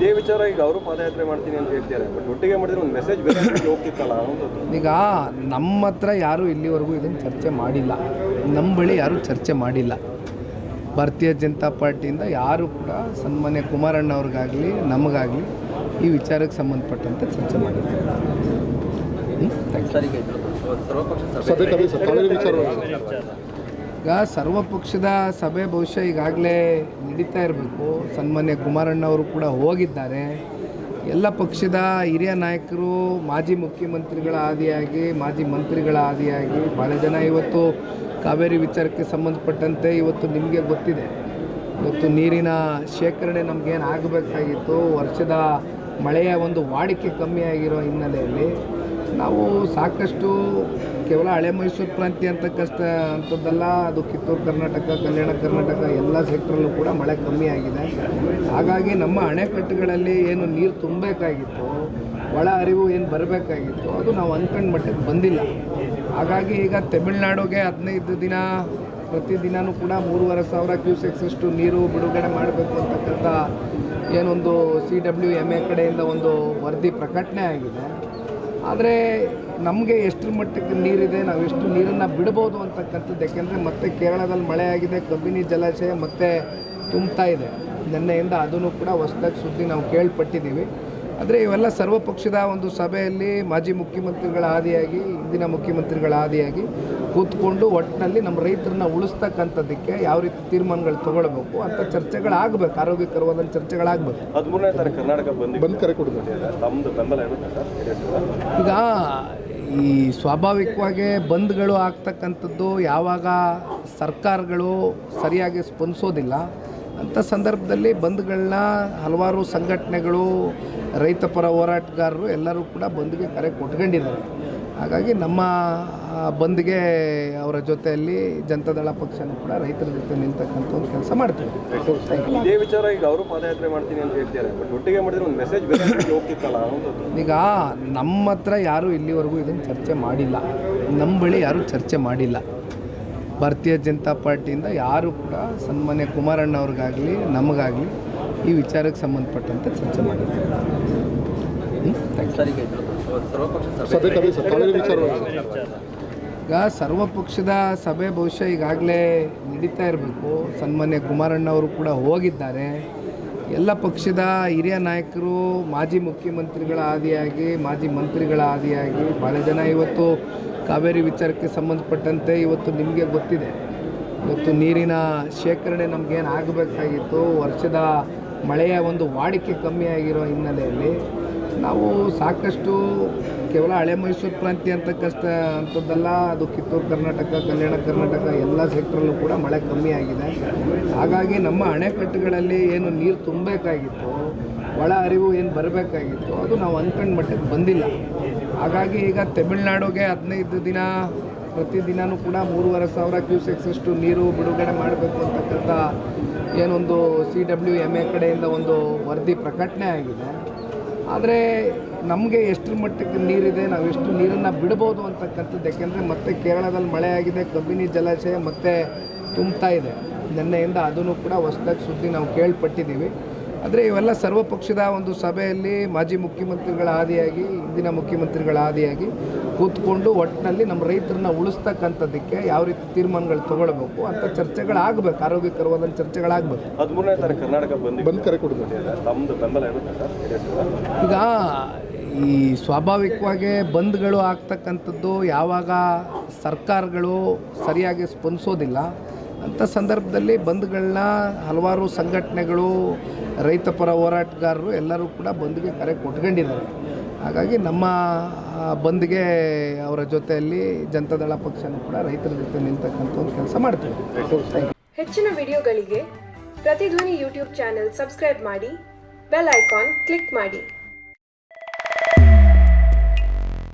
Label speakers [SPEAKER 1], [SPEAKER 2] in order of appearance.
[SPEAKER 1] ಇದೇ ವಿಚಾರ ಈಗ ಅವರು ಪಾದಯಾತ್ರೆ ಮಾಡ್ತೀನಿ ಅಂತ ಹೇಳ್ತಾರೆ, ಬಟ್ ಒಟ್ಟಿಗೆ ಮಾಡಿದ್ರೆ ಒಂದು ಮೆಸೇಜ್ ಬೇರೆ ಹೋಗ್ತಿತ್ತಲ್ಲ ಅನ್ನೋದು.
[SPEAKER 2] ಈಗ ನಮ್ಮ ಹತ್ರ ಯಾರೂ ಇಲ್ಲಿವರೆಗೂ ಇದನ್ನು ಚರ್ಚೆ ಮಾಡಿಲ್ಲ, ನಮ್ಮ ಬಳಿ ಯಾರೂ ಚರ್ಚೆ ಮಾಡಿಲ್ಲ. ಭಾರತೀಯ ಜನತಾ ಪಾರ್ಟಿಯಿಂದ ಯಾರು ಕೂಡ ಸನ್ಮಾನ್ಯ ಕುಮಾರಣ್ಣ ಅವ್ರಿಗಾಗಲಿ ನಮಗಾಗಲಿ ಈ ವಿಚಾರಕ್ಕೆ ಸಂಬಂಧಪಟ್ಟಂತೆ ಚರ್ಚೆ ಮಾಡಿಲ್ಲ. ಈಗ ಸರ್ವಪಕ್ಷದ ಸಭೆ ಬಹುಶಃ ಈಗಾಗಲೇ ನಡೀತಾ ಇರಬೇಕು. ಸನ್ಮಾನ್ಯ ಕುಮಾರಣ್ಣ ಅವರು ಕೂಡ ಹೋಗಿದ್ದಾರೆ. ಎಲ್ಲ ಪಕ್ಷದ ಹಿರಿಯ ನಾಯಕರು, ಮಾಜಿ ಮುಖ್ಯಮಂತ್ರಿಗಳ ಆದಿಯಾಗಿ, ಮಾಜಿ ಮಂತ್ರಿಗಳ ಆದಿಯಾಗಿ ಭಾಳ ಜನ ಇವತ್ತು ಕಾವೇರಿ ವಿಚಾರಕ್ಕೆ ಸಂಬಂಧಪಟ್ಟಂತೆ ಇವತ್ತು ನಿಮಗೆ ಗೊತ್ತಿದೆ, ಇವತ್ತು ನೀರಿನ ಶೇಖರಣೆ ನಮಗೇನು ಆಗಬೇಕಾಗಿತ್ತು, ವರ್ಷದ ಮಳೆಯ ಒಂದು ವಾಡಿಕೆ ಕಮ್ಮಿ ಆಗಿರೋ ಹಿನ್ನೆಲೆಯಲ್ಲಿ ನಾವು ಸಾಕಷ್ಟು ಕೇವಲ ಹಳೆ ಮೈಸೂರು ಪ್ರಾಂತ್ಯ ಅಂಥದ್ದಲ್ಲ, ಅದು ಕಿತ್ತೂರು ಕರ್ನಾಟಕ, ಕಲ್ಯಾಣ ಕರ್ನಾಟಕ ಎಲ್ಲ ಸೆಕ್ಟ್ರಲ್ಲೂ ಕೂಡ ಮಳೆ ಕಮ್ಮಿ ಆಗಿದೆ. ಹಾಗಾಗಿ ನಮ್ಮ ಅಣೆಕಟ್ಟುಗಳಲ್ಲಿ ಏನು ನೀರು ತುಂಬಬೇಕಾಗಿತ್ತು, ಒಳ ಹರಿವು ಏನು ಬರಬೇಕಾಗಿತ್ತು, ಅದು ನಾವು ಅಂದ್ಕೊಂಡ ಮಟ್ಟಕ್ಕೆ ಬಂದಿಲ್ಲ. ಹಾಗಾಗಿ ಈಗ ತಮಿಳುನಾಡಿಗೆ 15 ದಿನ ಪ್ರತಿದಿನವೂ ಕೂಡ 3,500 ಕ್ಯೂಸೆಕ್ಸಷ್ಟು ನೀರು ಬಿಡುಗಡೆ ಮಾಡಬೇಕು ಅಂತಕ್ಕಂಥ ಏನೊಂದು CWMA ಕಡೆಯಿಂದ ಒಂದು ವರದಿ ಪ್ರಕಟಣೆ ಆಗಿದೆ. ಆದರೆ ನಮಗೆ ಎಷ್ಟರ ಮಟ್ಟಕ್ಕೆ ನೀರಿದೆ, ನಾವು ಎಷ್ಟು ನೀರನ್ನು ಬಿಡ್ಬೋದು ಅಂತಕ್ಕಂಥದ್ದು. ಯಾಕೆಂದರೆ ಮತ್ತೆ ಕೇರಳದಲ್ಲಿ ಮಳೆ ಆಗಿದೆ, ಕಬಿನಿ ಜಲಾಶಯ ಮತ್ತೆ ತುಂಬ್ತಾ ಇದೆ. ನಿನ್ನೆಯಿಂದ ಅದನ್ನು ಕೂಡ ಹೊಸದಾಗಿ ಸುದ್ದಿ ನಾವು ಕೇಳ್ಪಟ್ಟಿದ್ದೀವಿ. ಆದರೆ ಇವೆಲ್ಲ ಸರ್ವಪಕ್ಷದ ಒಂದು ಸಭೆಯಲ್ಲಿ ಮಾಜಿ ಮುಖ್ಯಮಂತ್ರಿಗಳ ಆದಿಯಾಗಿ, ಹಿಂದಿನ ಮುಖ್ಯಮಂತ್ರಿಗಳ ಆದಿಯಾಗಿ ಕೂತ್ಕೊಂಡು ಒಟ್ಟಿನಲ್ಲಿ ನಮ್ಮ ರೈತರನ್ನ ಉಳಿಸ್ತಕ್ಕಂಥದ್ದಕ್ಕೆ ಯಾವ ರೀತಿ ತೀರ್ಮಾನಗಳು ತೊಗೊಳ್ಬೇಕು ಅಂತ ಚರ್ಚೆಗಳಾಗಬೇಕು, ಆರೋಗ್ಯಕರವಾದ ಚರ್ಚೆಗಳಾಗಬೇಕು.
[SPEAKER 1] 13ನೇ ತಾರೀಕು ಕರ್ನಾಟಕ ಬಂದ್ ಕರೆ ಕೊಡಬೇಕು, ತಮ್ಮದು ಬೆಂಬಲ ಇರುತ್ತೆ.
[SPEAKER 2] ಈಗ ಈ ಸ್ವಾಭಾವಿಕವಾಗಿ ಬಂದ್ಗಳು ಆಗ್ತಕ್ಕಂಥದ್ದು ಯಾವಾಗ ಸರ್ಕಾರಗಳು ಸರಿಯಾಗಿ ಸ್ಪಂದಿಸೋದಿಲ್ಲ ಅಂಥ ಸಂದರ್ಭದಲ್ಲಿ ಬಂದ್ಗಳನ್ನ ಹಲವಾರು ಸಂಘಟನೆಗಳು, ರೈತಪರ ಹೋರಾಟಗಾರರು ಎಲ್ಲರೂ ಕೂಡ ಬಂದ್ಗೆ ಕರೆ ಕೊಟ್ಕೊಂಡಿದ್ದಾರೆ. ಹಾಗಾಗಿ ನಮ್ಮ ಬಂದ್ಗೆ ಅವರ ಜೊತೆಯಲ್ಲಿ ಜನತಾದಳ ಪಕ್ಷನೂ ಕೂಡ ರೈತರ ಜೊತೆ ನಿಲ್ತಕ್ಕಂಥ ಒಂದು ಕೆಲಸ ಮಾಡ್ತೀವಿ.
[SPEAKER 1] ಇದೇ ವಿಚಾರ ಈಗ ಅವರು ಪಾದಯಾತ್ರೆ ಮಾಡ್ತೀನಿ ಅಂತ ಹೇಳ್ತಾರೆ, ಬಟ್ ಒಟ್ಟಿಗೆ ಮಾಡಿದ್ರೆ ಒಂದು ಮೆಸೇಜ್ ಬೇರೆ ಹೋಗ್ತಿತ್ತಲ್ಲ ಅನ್ನೋದು.
[SPEAKER 2] ಈಗ ನಮ್ಮ ಹತ್ರ ಯಾರೂ ಇಲ್ಲಿವರೆಗೂ ಇದನ್ನು ಚರ್ಚೆ ಮಾಡಿಲ್ಲ, ನಮ್ಮ ಬಳಿ ಯಾರೂ ಚರ್ಚೆ ಮಾಡಿಲ್ಲ. ಭಾರತೀಯ ಜನತಾ ಪಾರ್ಟಿಯಿಂದ ಯಾರು ಕೂಡ ಸನ್ಮಾನ್ಯ ಕುಮಾರಣ್ಣ ಅವ್ರಿಗಾಗಲಿ ನಮಗಾಗಲಿ ಈ ವಿಚಾರಕ್ಕೆ ಸಂಬಂಧಪಟ್ಟಂತೆ ಚರ್ಚೆ ಮಾಡಿಲ್ಲ. ಈಗ ಸರ್ವಪಕ್ಷದ ಸಭೆ ಬಹುಶಃ ಈಗಾಗಲೇ ನಡೀತಾ ಇರಬೇಕು. ಸನ್ಮಾನ್ಯ ಕುಮಾರಣ್ಣ ಅವರು ಕೂಡ ಹೋಗಿದ್ದಾರೆ. ಎಲ್ಲ ಪಕ್ಷದ ಹಿರಿಯ ನಾಯಕರು, ಮಾಜಿ ಮುಖ್ಯಮಂತ್ರಿಗಳ ಆದಿಯಾಗಿ, ಮಾಜಿ ಮಂತ್ರಿಗಳ ಆದಿಯಾಗಿ ಭಾಳ ಜನ ಇವತ್ತು ಕಾವೇರಿ ವಿಚಾರಕ್ಕೆ ಸಂಬಂಧಪಟ್ಟಂತೆ ಇವತ್ತು ನಿಮಗೆ ಗೊತ್ತಿದೆ, ಇವತ್ತು ನೀರಿನ ಶೇಖರಣೆ ನಮಗೇನು ಆಗಬೇಕಾಗಿತ್ತು, ವರ್ಷದ ಮಳೆಯ ಒಂದು ವಾಡಿಕೆ ಕಮ್ಮಿ ಆಗಿರೋ ಹಿನ್ನೆಲೆಯಲ್ಲಿ ನಾವು ಸಾಕಷ್ಟು ಕೇವಲ ಹಳೆ ಮೈಸೂರು ಪ್ರಾಂತ್ಯ ಅಂಥದ್ದಲ್ಲ, ಅದು ಕಿತ್ತೂರು ಕರ್ನಾಟಕ, ಕಲ್ಯಾಣ ಕರ್ನಾಟಕ ಎಲ್ಲ ಸೆಕ್ಟ್ರಲ್ಲೂ ಕೂಡ ಮಳೆ ಕಮ್ಮಿ ಆಗಿದೆ. ಹಾಗಾಗಿ ನಮ್ಮ ಅಣೆಕಟ್ಟುಗಳಲ್ಲಿ ಏನು ನೀರು ತುಂಬಬೇಕಾಗಿತ್ತು, ಒಳ ಹರಿವು ಏನು ಬರಬೇಕಾಗಿತ್ತು, ಅದು ನಾವು ಅಂದ್ಕೊಂಡ ಮಟ್ಟಕ್ಕೆ ಬಂದಿಲ್ಲ. ಹಾಗಾಗಿ ಈಗ ತಮಿಳುನಾಡಿಗೆ 15 ದಿನ ಪ್ರತಿದಿನವೂ ಕೂಡ 3,500 ಕ್ಯೂಸೆಕ್ಸಷ್ಟು ನೀರು ಬಿಡುಗಡೆ ಮಾಡಬೇಕು ಅಂತಕ್ಕಂಥ ಏನೊಂದು CWMA ಕಡೆಯಿಂದ ಒಂದು ವರದಿ ಪ್ರಕಟಣೆ ಆಗಿದೆ. ಆದರೆ ನಮಗೆ ಎಷ್ಟರ ಮಟ್ಟಕ್ಕೆ ನೀರಿದೆ, ನಾವು ಎಷ್ಟು ನೀರನ್ನು ಬಿಡ್ಬೋದು ಅಂತಕ್ಕಂಥದ್ದು. ಯಾಕೆಂದರೆ ಮತ್ತೆ ಕೇರಳದಲ್ಲಿ ಮಳೆ ಆಗಿದೆ, ಕಬಿನಿ ಜಲಾಶಯ ಮತ್ತೆ ತುಂಬ್ತಾ ಇದೆ. ನಿನ್ನೆಯಿಂದ ಅದನ್ನು ಕೂಡ ಹೊಸದಾಗಿ ಸುದ್ದಿ ನಾವು ಕೇಳ್ಪಟ್ಟಿದ್ದೀವಿ. ಆದರೆ ಇವೆಲ್ಲ ಸರ್ವಪಕ್ಷದ ಒಂದು ಸಭೆಯಲ್ಲಿ ಮಾಜಿ ಮುಖ್ಯಮಂತ್ರಿಗಳ ಆದಿಯಾಗಿ, ಹಿಂದಿನ ಮುಖ್ಯಮಂತ್ರಿಗಳ ಆದಿಯಾಗಿ ಕೂತ್ಕೊಂಡು ಒಟ್ಟಿನಲ್ಲಿ ನಮ್ಮ ರೈತರನ್ನ ಉಳಿಸ್ತಕ್ಕಂಥದ್ದಕ್ಕೆ ಯಾವ ರೀತಿ ತೀರ್ಮಾನಗಳು ತೊಗೊಳ್ಬೇಕು ಅಂತ ಚರ್ಚೆಗಳಾಗಬೇಕು, ಆರೋಗ್ಯಕರವಾದ ಚರ್ಚೆಗಳಾಗಬೇಕು.
[SPEAKER 1] 13ನೇ ತಾರೀಕು ಕರ್ನಾಟಕ ಬಂದ್ ಕರೆ ಕೊಡಬೇಕು, ತಮ್ಮದು ಬೆಂಬಲ ಇರುತ್ತೆ.
[SPEAKER 2] ಈಗ ಈ ಸ್ವಾಭಾವಿಕವಾಗಿ ಬಂದ್ಗಳು ಆಗ್ತಕ್ಕಂಥದ್ದು ಯಾವಾಗ ಸರ್ಕಾರಗಳು ಸರಿಯಾಗಿ ಸ್ಪಂದಿಸೋದಿಲ್ಲ ಅಂಥ ಸಂದರ್ಭದಲ್ಲಿ ಬಂದ್ಗಳನ್ನ ಹಲವಾರು ಸಂಘಟನೆಗಳು, ರೈತಪರ ಹೋರಾಟಗಾರರು ಎಲ್ಲರೂ ಕೂಡ ಬಂದ್ಗೆ ಕರೆ ಕೊಟ್ಕೊಂಡಿದ್ದಾರೆ. ಹಾಗಾಗಿ ನಮ್ಮ ಬಂದ್ಗೆ ಅವರ ಜೊತೆಯಲ್ಲಿ ಜನತಾದಳ ಪಕ್ಷನೂ ಕೂಡ ರೈತರ ಜೊತೆ ನಿಲ್ತಕ್ಕಂಥ ಒಂದು ಕೆಲಸ ಮಾಡ್ತೀವಿ.
[SPEAKER 3] ಹೆಚ್ಚಿನ ವಿಡಿಯೋಗಳಿಗೆ ಪ್ರತಿಧ್ವನಿ ಯೂಟ್ಯೂಬ್ ಚಾನೆಲ್ ಸಬ್ಸ್ಕ್ರೈಬ್ ಮಾಡಿ, ಬೆಲ್ ಐಕಾನ್ ಕ್ಲಿಕ್ ಮಾಡಿ.